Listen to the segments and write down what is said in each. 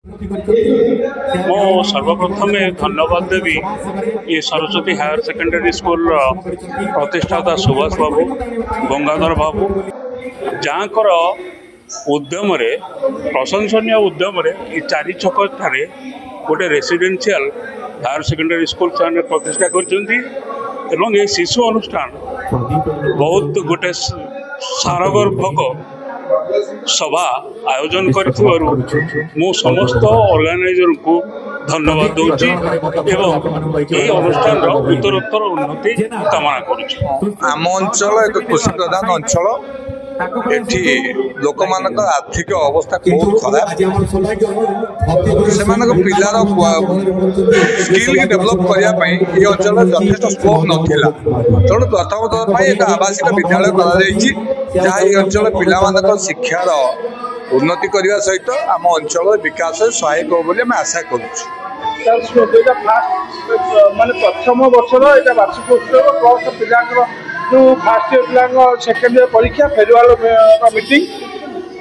मो सर्वप्रथम धन्यवाद देवी ये सरस्वती हायर सेकेंडरी स्कूल प्रतिष्ठाता सुभाष बाबू गंगाधर बाबू जहाँकर उद्यम प्रशंसनीय उद्यम चारि छक गोटे रेसिडेंशियल हायर सेकेंडरी स्कूल से प्रतिष्ठा कर शिशु अनुष्ठान बहुत गोटे सारगर्भक सभा आयोजन कर समस्त ऑर्गेनाइजर को धन्यवाद दूसरी अनुष्ठान उत्तरोत्तर उन्नति कामना करुँ। आम अंचल एक कृषि प्रधान अंचल एठी लोक मान आर्थिक अवस्था बहुत खराब से पिलार स्किल की डेभलप करने ये अंचल यथेष स्कोप नाला तेणु प्रथम थर एक आवासिक विद्यालय जहाँ ये अंचल पिला शिक्षार उन्नति करने सहित आम अंचल विकास सहायक हो आशा करुँ। प्रथम वर्षर यहाँ वार्षिक उत्सव प्लस पिला जो फास्ट इयर पिला सेकेंड इयर परीक्षा फेरवेल मीटिंग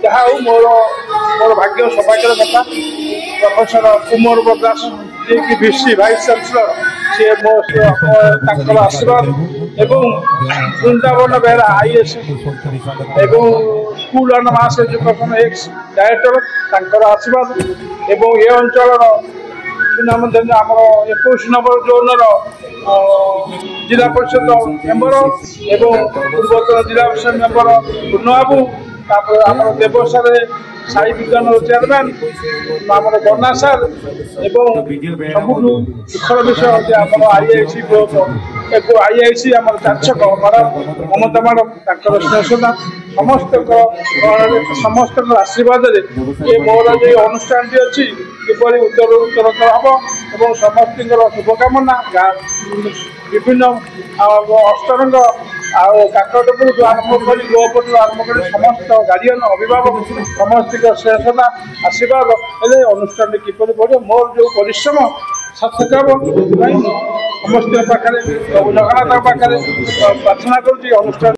जहाँ मोर भाग्य सौभाग्यर कथा प्रोफेसर कुमार प्रकाश जी की भिसी भाइस चांसलर सी मो आशीर्वाद एवं वृंदावन बेहरा आईएएस एवं school and mass education ex director आशीर्वाद एवं ये अंचल सुनाम आम 21 नंबर जोनर जिला परिषद मेम्बर एवं पूर्वतन जिला परिषद मेम्बर पूर्णबाबू आम देवसार साई विज्ञान चेयरमैन आम बना सार एवं सबुठ दुखर विषय आम आईआईसी आईआईसी आम चार्चक मैडम ममता मैडम स्नेहसुधा समस्त आशीर्वाद ये मोर जो अनुष्ठान अच्छी किपरि उत्तरोत्तर हम और समस्त शुभकामना विभिन्न अष्टरंग काकटपुर आरंभ कर गोपट आरंभ कर समस्त गार्डियन अभिभावक समस्त श्रेष्ठता आशीर्वाद अनुष्ठान किपर बढ़े मोर जो परिश्रम सार्थक समस्त पाखे प्रभु जगन्नाथ पाखे प्रार्थना करुँच अनुष्ठान।